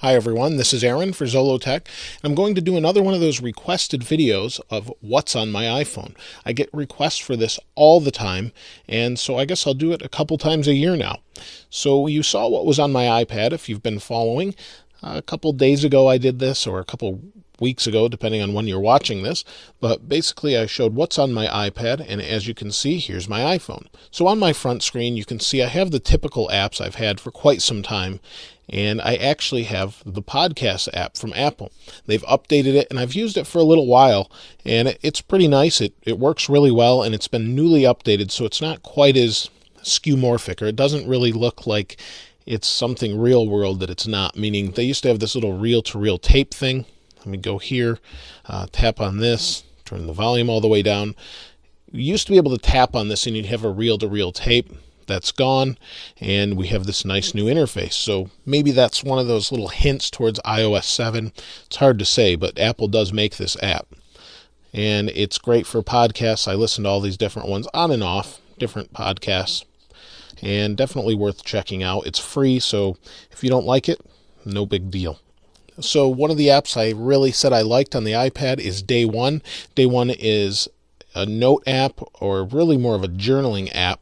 Hi everyone, this is Aaron for Zollotech, and I'm going to do another one of those requested videos of what's on my iPhone. I get requests for this all the time, and so I guess I'll do it a couple times a year now. So you saw what was on my iPad if you've been following. A couple days ago I did this, or a couple weeks ago, depending on when you're watching this, but basically I showed what's on my iPad, and as you can see, here's my iPhone. So on my front screen, you can see I have the typical apps I've had for quite some time, and I actually have the podcast app from Apple. They've updated it, and I've used it for a little while, and it's pretty nice. It works really well, and it's been newly updated, so it's not quite as skeuomorphic, or it doesn't really look like it's something real world that it's not, meaning they used to have this little reel-to-reel tape thing. Let me go here, tap on this, turn the volume all the way down. You used to be able to tap on this and you'd have a reel-to-reel tape. That's gone, and we have this nice new interface. So maybe that's one of those little hints towards iOS 7. It's hard to say, but Apple does make this app. And it's great for podcasts. I listen to all these different ones on and off, different podcasts, and definitely worth checking out. It's free, so if you don't like it, no big deal. So one of the apps I really said I liked on the iPad is Day One. Day One is a note app, or really more of a journaling app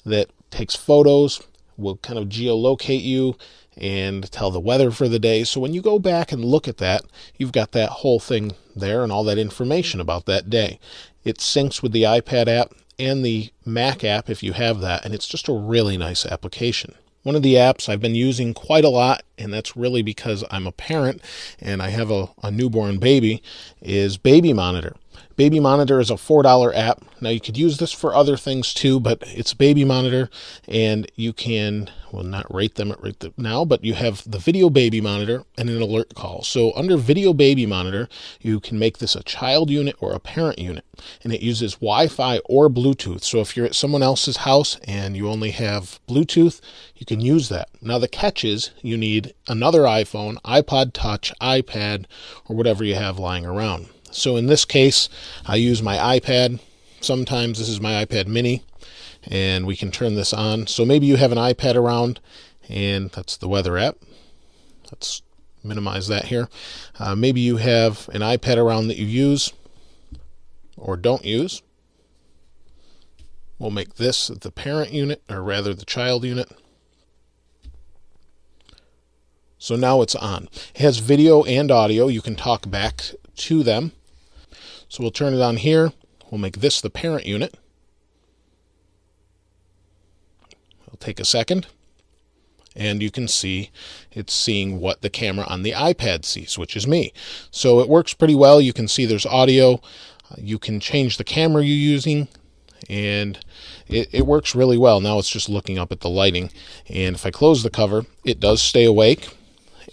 that takes photos, will kind of geolocate you and tell the weather for the day. So when you go back and look at that, you've got that whole thing there and all that information about that day. It syncs with the iPad app and the Mac app if you have that, and it's just a really nice application. One of the apps I've been using quite a lot, and that's really because I'm a parent and I have a newborn baby, is Baby Monitor. Baby Monitor is a $4 app. Now you could use this for other things too, but it's Baby Monitor, and you can, well, not rate them right now, but you have the Video Baby Monitor and an alert call. So under Video Baby Monitor, you can make this a child unit or a parent unit, and it uses Wi-Fi or Bluetooth. So if you're at someone else's house and you only have Bluetooth, you can use that. Now the catch is you need another iPhone, iPod Touch, iPad, or whatever you have lying around. So in this case, I use my iPad. Sometimes this is my iPad mini, and we can turn this on. So maybe you have an iPad around, and that's the weather app. Let's minimize that here. Maybe you have an iPad around that you use or don't use. We'll make this the parent unit, or rather the child unit. So now it's on. It has video and audio. You can talk back to them. So we'll turn it on here. We'll make this the parent unit. It'll take a second. And you can see it's seeing what the camera on the iPad sees, which is me. So it works pretty well. You can see there's audio. You can change the camera you're using, and it works really well. Now it's just looking up at the lighting. And if I close the cover, it does stay awake.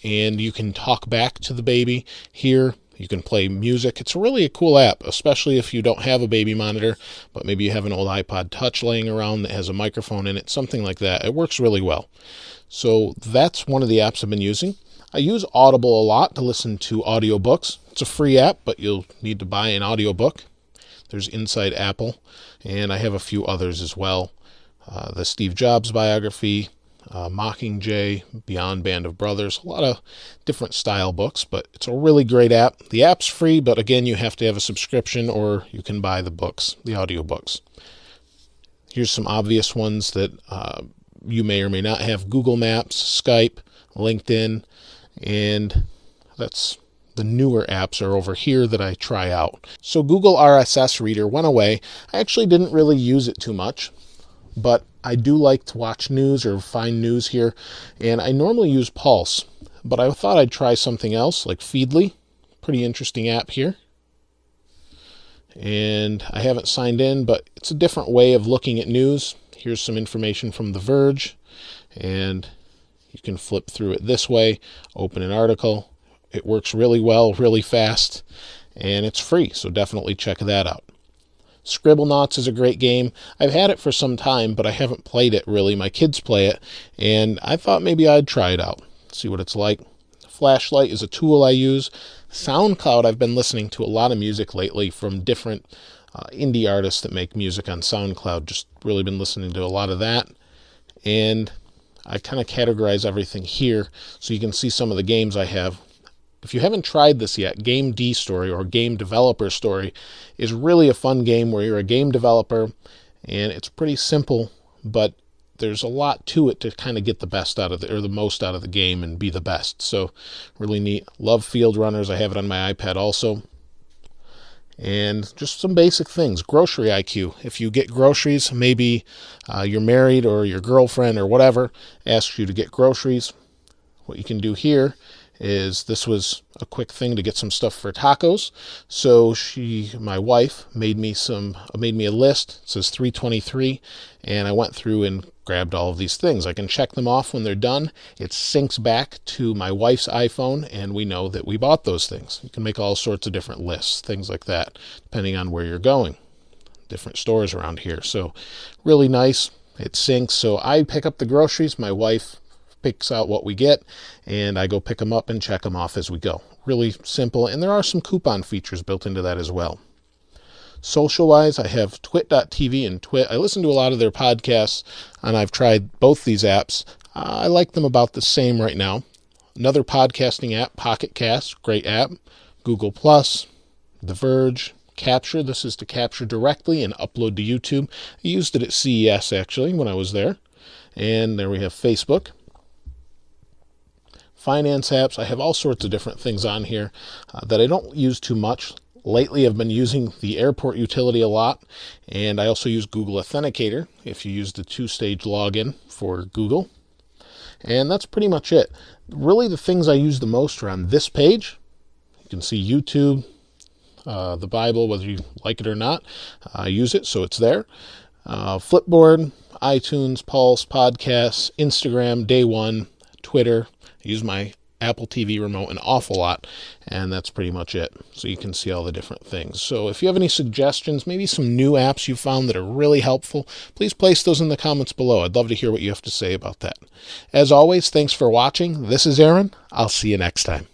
And you can talk back to the baby here. You can play music. It's really a cool app, especially if you don't have a Baby Monitor, but maybe you have an old iPod Touch laying around that has a microphone in it, something like that. It works really well. So that's one of the apps I've been using. I use Audible a lot to listen to audiobooks. It's a free app, but you'll need to buy an audiobook. There's Inside Apple, and I have a few others as well. The Steve Jobs biography, Mockingjay, Beyond Band of Brothers, a lot of different style books, but it's a really great app. The app's free, but again, you have to have a subscription, or you can buy the books, the audiobooks. Here's some obvious ones that you may or may not have: Google Maps, Skype, LinkedIn, and that's the newer apps are over here that I try out. So Google RSS Reader went away. I actually didn't really use it too much, but I do like to watch news or find news here, and I normally use Pulse, but I thought I'd try something else like Feedly. Pretty interesting app here. And I haven't signed in, but it's a different way of looking at news. Here's some information from The Verge, and you can flip through it this way, open an article. It works really well, really fast, and it's free, so definitely check that out. Scribblenauts is a great game. I've had it for some time, but I haven't played it really. My kids play it, and I thought maybe I'd try it out, see what it's like. Flashlight is a tool I use. SoundCloud, I've been listening to a lot of music lately from different indie artists that make music on SoundCloud. Just really been listening to a lot of that. And I kind of categorize everything here so you can see some of the games I have. If you haven't tried this yet, Game D Story or Game Developer Story is really a fun game where you're a game developer, and it's pretty simple, but there's a lot to it to kind of get the best out of the, or the most out of the game and be the best. So really neat. Love Field Runners. I have it on my iPad also. And just some basic things. Grocery IQ. If you get groceries, maybe you're married or your girlfriend or whatever asks you to get groceries. What you can do here is, this was a quick thing to get some stuff for tacos. So my wife made me a list. It says 323, and I went through and grabbed all of these things. I can check them off when they're done. It syncs back to my wife's iPhone, and we know that we bought those things. You can make all sorts of different lists, things like that, depending on where you're going. Different stores around here. So really nice. It syncs. So I pick up the groceries. My wife picks out what we get, and I go pick them up and check them off as we go. Really simple, and there are some coupon features built into that as well. Social-wise, I have Twit.tv and Twit. I listen to a lot of their podcasts, and I've tried both these apps. I like them about the same right now. Another podcasting app, Pocket Cast, great app. Google+, The Verge, Capture. This is to capture directly and upload to YouTube. I used it at CES, actually, when I was there. And there we have Facebook. Finance apps. I have all sorts of different things on here that I don't use too much. Lately, I've been using the airport utility a lot, and I also use Google Authenticator if you use the two-stage login for Google. And that's pretty much it. Really, the things I use the most are on this page. You can see YouTube, the Bible, whether you like it or not. I use it, so it's there. Flipboard, iTunes, Pulse, Podcasts, Instagram, Day One, Twitter. I use my Apple TV remote an awful lot, and that's pretty much it. So you can see all the different things. So if you have any suggestions, maybe some new apps you found that are really helpful, please place those in the comments below. I'd love to hear what you have to say about that. As always, thanks for watching. This is Aaron. I'll see you next time.